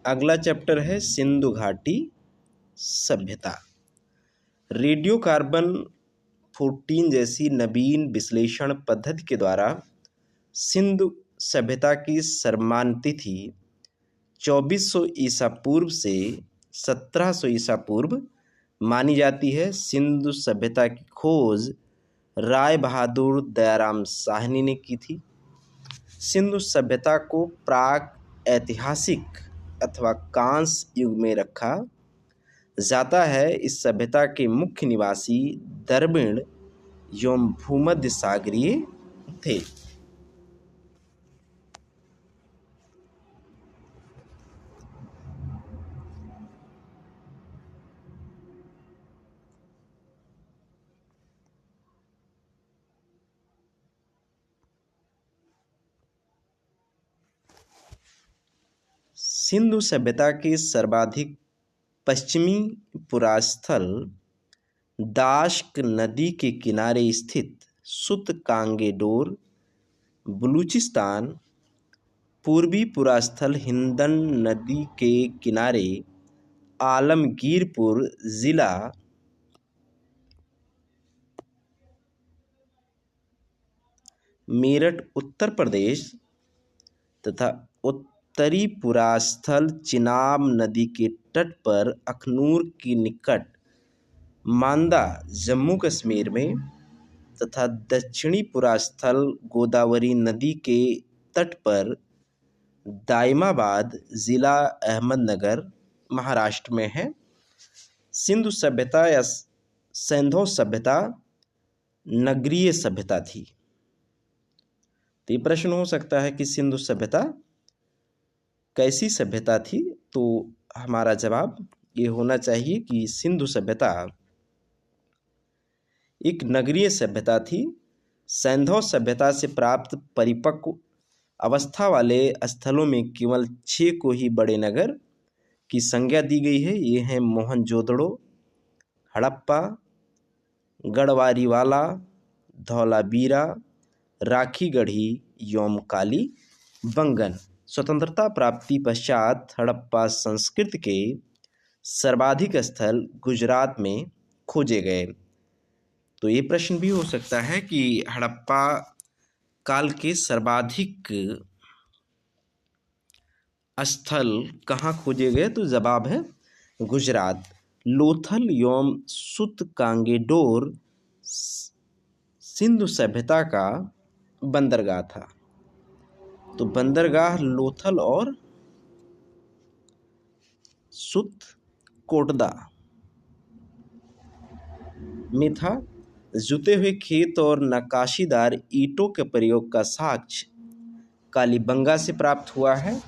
अगला चैप्टर है सिंधु घाटी सभ्यता। रेडियोकार्बन 14 जैसी नवीन विश्लेषण पद्धति के द्वारा सिंधु सभ्यता की सर्वमान्य 2400 ईसा पूर्व से 1700 ईसा पूर्व मानी जाती है। सिंधु सभ्यता की खोज राय बहादुर दयाराम साहनी ने की थी। सिंधु सभ्यता को प्राक ऐतिहासिक अथवा कांस्य युग में रखा जाता है। इस सभ्यता के मुख्य निवासी द्रविड़ एवं भूमध्य सागरीय थे। सिंधु सभ्यता के सर्वाधिक पश्चिमी पुरास्थल दाश्क नदी के किनारे स्थित सुत-कांगेडोर बलूचिस्तान, पूर्वी पुरास्थल हिंदन नदी के किनारे आलमगीरपुर जिला मेरठ उत्तर प्रदेश तथा उत्तरी पुरास्थल चिनाब नदी के तट पर अखनूर के निकट मांदा जम्मू कश्मीर में तथा दक्षिणी पुरास्थल गोदावरी नदी के तट पर दाइमाबाद जिला अहमदनगर महाराष्ट्र में है। सिंधु सभ्यता या सैंधव सभ्यता नगरीय सभ्यता थी। तो ये प्रश्न हो सकता है कि सिंधु सभ्यता कैसी सभ्यता थी, तो हमारा जवाब ये होना चाहिए कि सिंधु सभ्यता एक नगरीय सभ्यता थी। सैंधव सभ्यता से प्राप्त परिपक्व अवस्था वाले स्थलों में केवल 6 को ही बड़े नगर की संज्ञा दी गई है। ये हैं मोहनजोदड़ो, हड़प्पा, गढ़वारीवाला, धौलावीरा, राखीगढ़ी एवं कालीबंगन। स्वतंत्रता प्राप्ति पश्चात हड़प्पा संस्कृति के सर्वाधिक स्थल गुजरात में खोजे गए। तो ये प्रश्न भी हो सकता है कि हड़प्पा काल के सर्वाधिक स्थल कहाँ खोजे गए, तो जवाब है गुजरात। लोथल एवं सुत-कांगेडोर सिंधु सभ्यता का बंदरगाह था। तो बंदरगाह लोथल और सुत-कोटदा में था। जुते हुए खेत और नक्काशीदार ईंटों के प्रयोग का साक्ष्य कालीबंगा से प्राप्त हुआ है।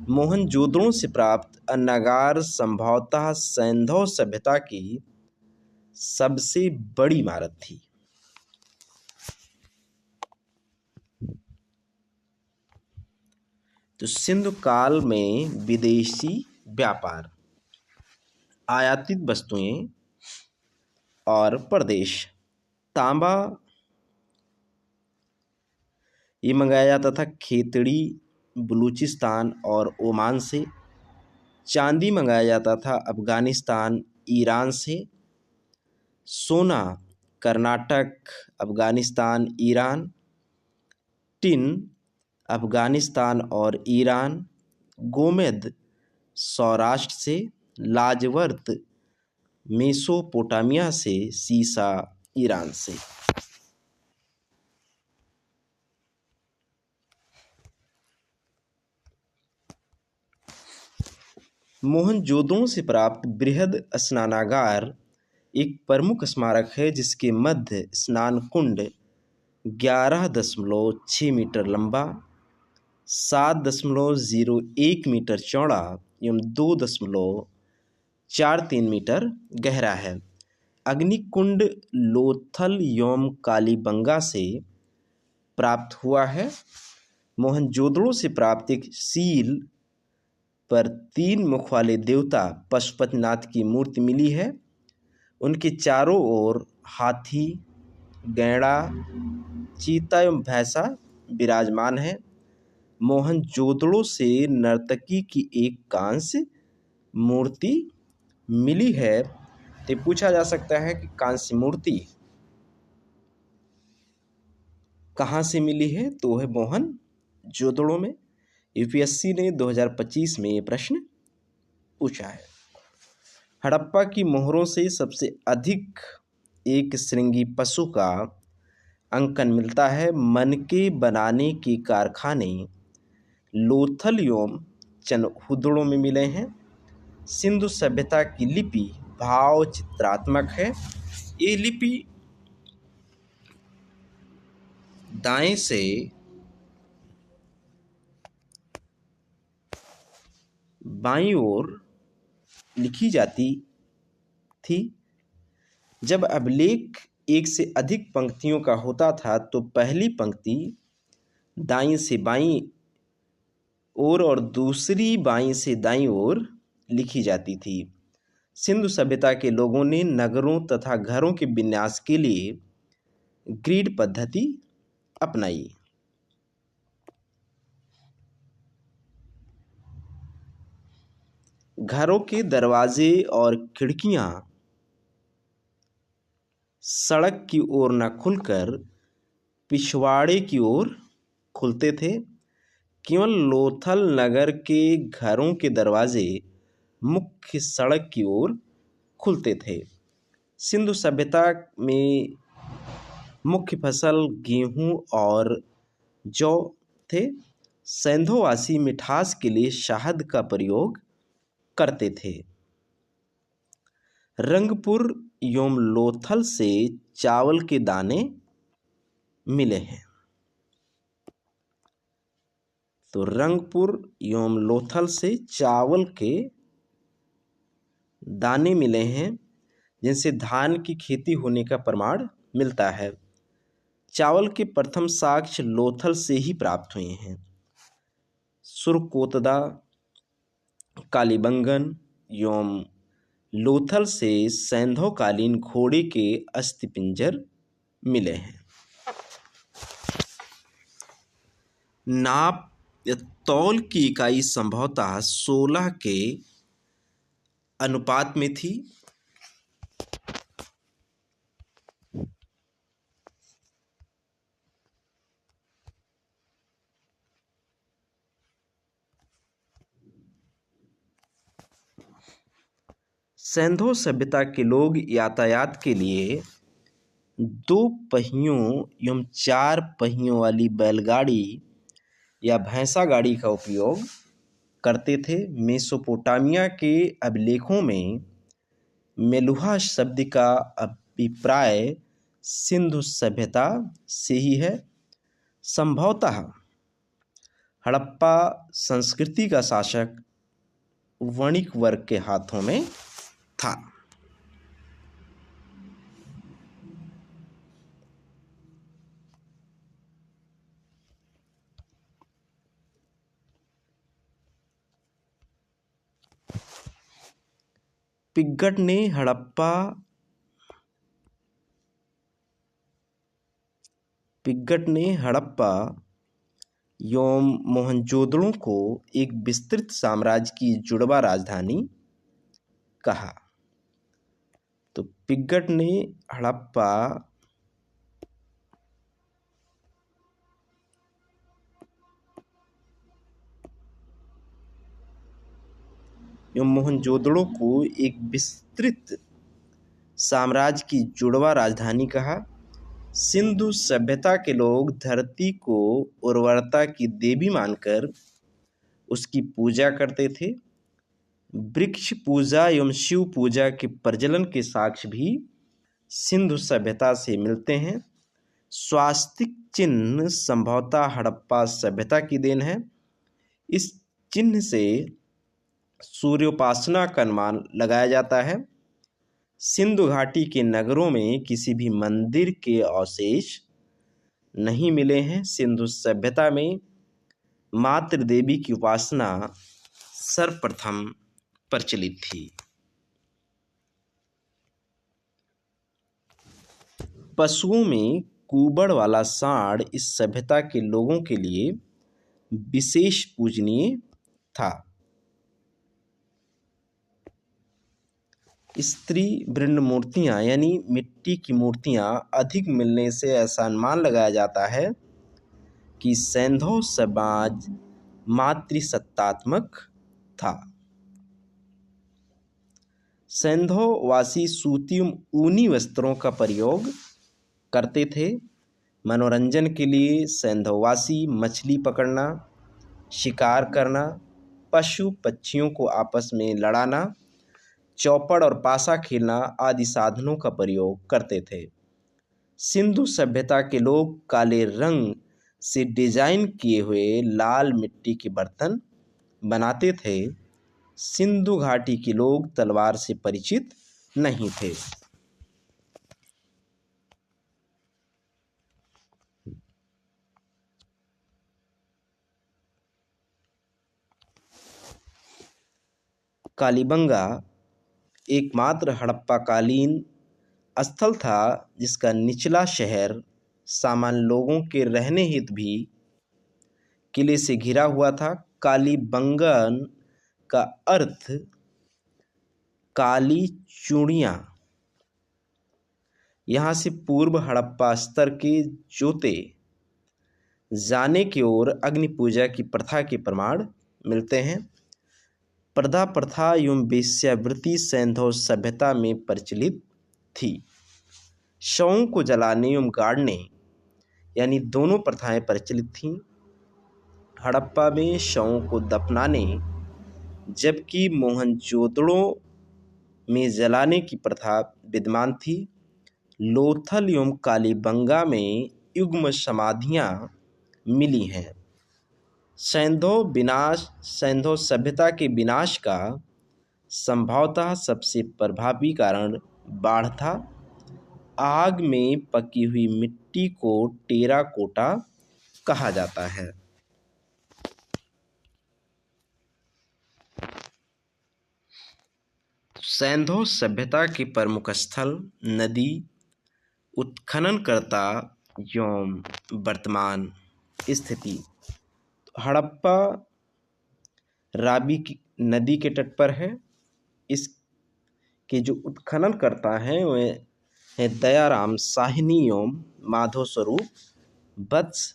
मोहनजोदड़ो से प्राप्त अन्नागार संभवतः सैंधव सभ्यता की सबसे बड़ी इमारत थी। तो सिंधु काल में विदेशी व्यापार, आयातित वस्तुएं और प्रदेश। तांबा ये मंगाया जाता था खेतड़ी, बलूचिस्तान और ओमान से। चांदी मंगाया जाता था अफगानिस्तान, ईरान से। सोना कर्नाटक, अफगानिस्तान, ईरान। टिन अफगानिस्तान और ईरान। गोमेद सौराष्ट्र से। लाजवर्त मेसोपोटामिया से। सीसा ईरान से। मोहनजोदड़ो से प्राप्त बृहद स्नानागार एक प्रमुख स्मारक है, जिसके मध्य स्नान कुंड 11.6 मीटर लंबा, 7.01 मीटर चौड़ा एवं 2.43 मीटर गहरा है। अग्निकुंड लोथल एवं कालीबंगा से प्राप्त हुआ है। मोहनजोदड़ो से प्राप्त एक सील पर 3 मुख वाले देवता पशुपतिनाथ की मूर्ति मिली है। उनके चारों ओर हाथी, गैंडा, चीता एवं भैंसा विराजमान है। मोहनजोदड़ो से नर्तकी की एक कांस्य मूर्ति मिली है। तो पूछा जा सकता है कि कांस्य मूर्ति कहाँ से मिली है, तो वह मोहनजोदड़ो में। यूपीएससी ने 2025 में ये प्रश्न पूछा है। हड़प्पा की मोहरों से सबसे अधिक एक श्रृंगी पशु का अंकन मिलता है। मनके बनाने के कारखाने लोथल एवं चनहुदड़ो में मिले हैं। सिंधु सभ्यता की लिपि भाव चित्रात्मक है। ये लिपि दाएं से बाईं ओर लिखी जाती थी। जब अभिलेख एक से अधिक पंक्तियों का होता था तो पहली पंक्ति दाईं से बाईं ओर और दूसरी बाईं से दाईं ओर लिखी जाती थी। सिंधु सभ्यता के लोगों ने नगरों तथा घरों के विन्यास के लिए ग्रिड पद्धति अपनाई। घरों के दरवाजे और खिड़कियां सड़क की ओर न खुलकर पिछवाड़े की ओर खुलते थे। केवल लोथल नगर के घरों के दरवाजे मुख्य सड़क की ओर खुलते थे। सिंधु सभ्यता में मुख्य फसल गेहूं और जौ थे। सैंधोवासी मिठास के लिए शहद का प्रयोग करते थे। रंगपुर एवं लोथल से चावल के दाने मिले हैं। तो रंगपुर एवं लोथल से चावल के दाने मिले हैं, जिनसे धान की खेती होने का प्रमाण मिलता है। चावल के प्रथम साक्ष्य लोथल से ही प्राप्त हुए हैं। सुरकोतदा, कालीबंगन एवं लोथल से सैंधवकालीन घोड़े के अस्थिपिंजर मिले हैं। नाप या तौल की इकाई संभवतः 16 के अनुपात में थी। सैंधव सभ्यता के लोग यातायात के लिए 2 पहियों एवं 4 पहियों वाली बैलगाड़ी या भैंसा गाड़ी का उपयोग करते थे। मेसोपोटामिया के अभिलेखों में मेलुहा शब्द का अभिप्राय सिंधु सभ्यता से ही है। संभवतः हड़प्पा संस्कृति का शासक वणिक वर्ग के हाथों में था। पिग्गट ने हड़प्पा एवं मोहनजोदड़ो को एक विस्तृत साम्राज्य की जुड़वा राजधानी कहा। तो पिग्गट ने हड़प्पा एवं मोहनजोदड़ो को एक विस्तृत साम्राज्य की जुड़वा राजधानी कहा। सिंधु सभ्यता के लोग धरती को उर्वरता की देवी मानकर उसकी पूजा करते थे। वृक्ष पूजा एवं शिव पूजा के प्रचलन के साक्ष्य भी सिंधु सभ्यता से मिलते हैं। स्वास्तिक चिन्ह संभवतः हड़प्पा सभ्यता की देन है। इस चिन्ह से सूर्योपासना का अनुमान लगाया जाता है। सिंधु घाटी के नगरों में किसी भी मंदिर के अवशेष नहीं मिले हैं। सिंधु सभ्यता में मातृ देवी की उपासना सर्वप्रथम प्रचलित थी। पशुओं में कुबड़ वाला सांड इस सभ्यता के लोगों के लिए विशेष पूजनीय था। स्त्री वृंद मूर्तियाँ यानी मिट्टी की मूर्तियाँ अधिक मिलने से ऐसा अनुमान लगाया जाता है कि सैंधव समाज मातृसत्तात्मक था। सैंधववासी सूती ऊनी वस्त्रों का प्रयोग करते थे। मनोरंजन के लिए सैंधववासी मछली पकड़ना, शिकार करना, पशु पक्षियों को आपस में लड़ाना, चौपड़ और पासा खेलना आदि साधनों का प्रयोग करते थे। सिंधु सभ्यता के लोग काले रंग से डिजाइन किए हुए लाल मिट्टी के बर्तन बनाते थे। सिंधु घाटी के लोग तलवार से परिचित नहीं थे। कालीबंगा एकमात्र हड़प्पाकालीन स्थल था जिसका निचला शहर सामान्य लोगों के रहने हेतु भी किले से घिरा हुआ था। कालीबंगन का अर्थ काली चूड़ियाँ। यहाँ से पूर्व हड़प्पा स्तर के जोते जाने की ओर अग्नि पूजा की प्रथा के प्रमाण मिलते हैं। पर्दा प्रथा एवं वेश्यावृत्ति सैंधव सभ्यता में प्रचलित थी। शवों को जलाने एवं गाड़ने यानी दोनों प्रथाएं प्रचलित थीं। हड़प्पा में शवों को दफनाने जबकि मोहनजोदड़ो में जलाने की प्रथा विद्यमान थी। लोथल एवं कालीबंगा में युग्म समाधियां मिली हैं। सैंधव सभ्यता के विनाश का संभवतः सबसे प्रभावी कारण बाढ़ था। आग में पकी हुई मिट्टी को टेराकोटा कहा जाता है। सैंधव सभ्यता के प्रमुख स्थल नदी, उत्खननकर्ता एवं वर्तमान स्थिति। हड़प्पा रावी की नदी के तट पर है। इसके जो उत्खननकर्ता हैं वे हैं दयाराम साहनी एवं माधव स्वरूप वत्स।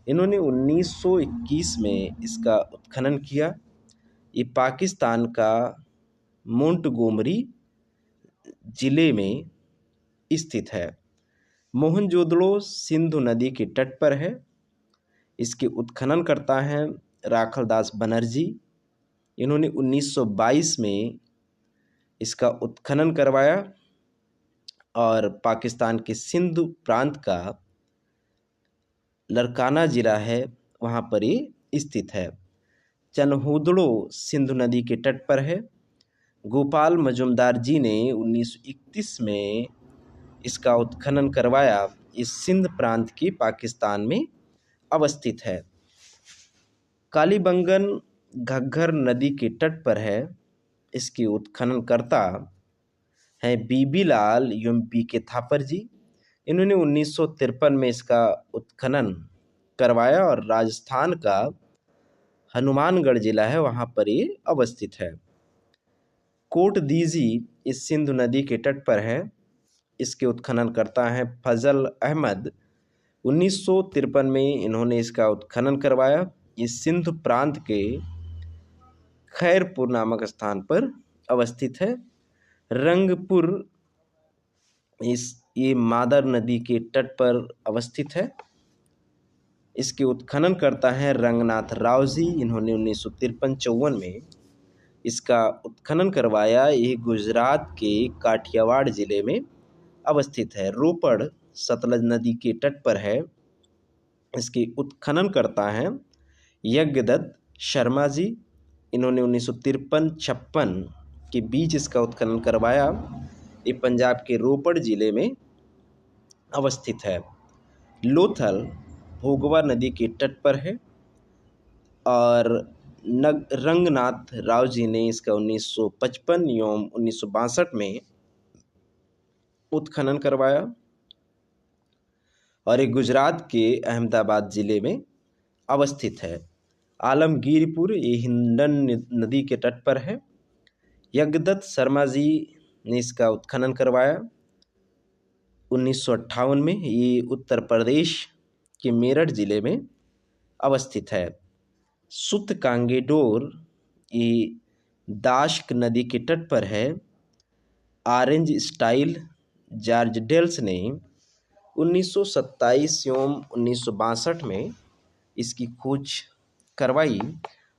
इन्होंने 1921 में इसका उत्खनन किया। ये पाकिस्तान का मोंटगोमरी जिले में स्थित है। मोहनजोदड़ो सिंधु नदी के तट पर है। इसके उत्खनन करता है राखलदास बनर्जी। इन्होंने 1922 में इसका उत्खनन करवाया और पाकिस्तान के सिंधु प्रांत का लरकाना जिला है वहाँ पर ये स्थित है। चनहुदड़ो सिंधु नदी के तट पर है। गोपाल मजुमदार जी ने 1931 में इसका उत्खनन करवाया। इस सिंध प्रांत की पाकिस्तान में अवस्थित है। कालीबंगन घग्गर नदी के तट पर है। इसके उत्खननकर्ता हैं बीबी लाल एवं बीके थापर जी। इन्होंने 1953 में इसका उत्खनन करवाया और राजस्थान का हनुमानगढ़ जिला है वहाँ पर ये अवस्थित है। कोट दीजी इस सिंधु नदी के तट पर है। इसके उत्खनन करता है फजल अहमद। 1953 में इन्होंने इसका उत्खनन करवाया। इस सिंधु प्रांत के खैरपुर नामक स्थान पर अवस्थित है। रंगपुर ये मादर नदी के तट पर अवस्थित है। इसके उत्खनन करता है रंगनाथ राव जी। इन्होंने 1953-54 में इसका उत्खनन करवाया। यह गुजरात के काठियावाड़ जिले में अवस्थित है। रोपड़ सतलज नदी के तट पर है। इसके उत्खनन करता है यज्ञदत्त शर्मा जी। इन्होंने 1953-56 के बीच इसका उत्खनन करवाया। ये पंजाब के रोपड़ जिले में अवस्थित है। लोथल भोगवा नदी के तट पर है और रंगनाथ राव जी ने इसका 1955 एवं 1962 में उत्खनन करवाया और ये गुजरात के अहमदाबाद जिले में अवस्थित है। आलमगीरपुर ये हिंडन नदी के तट पर है। यज्ञदत्त शर्मा जी ने इसका उत्खनन करवाया 1958 में। ये उत्तर प्रदेश के मेरठ जिले में अवस्थित है। सुत कांगेडोर ये दाश्क नदी के तट पर है। ऑरेंज स्टाइल जॉर्ज डेल्स ने 1927 एवं 1962 में इसकी खोज करवाई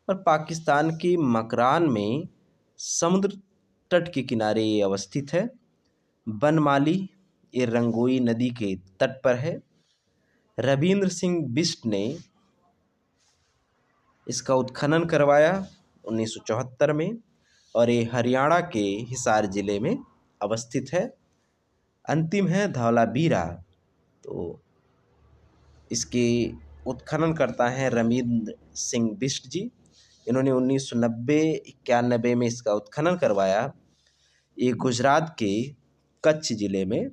और पाकिस्तान के मकरान में समुद्र तट के किनारे ये अवस्थित है। बनमाली ये रंगोई नदी के तट पर है। रविंद्र सिंह बिष्ट ने इसका उत्खनन करवाया 1974 में और ये हरियाणा के हिसार जिले में अवस्थित है। अंतिम है धौलावीरा, तो इसके उत्खनन करता है रविंद्र सिंह बिष्ट जी। इन्होंने 1990-91 में इसका उत्खनन करवाया। ये गुजरात के कच्छ जिले में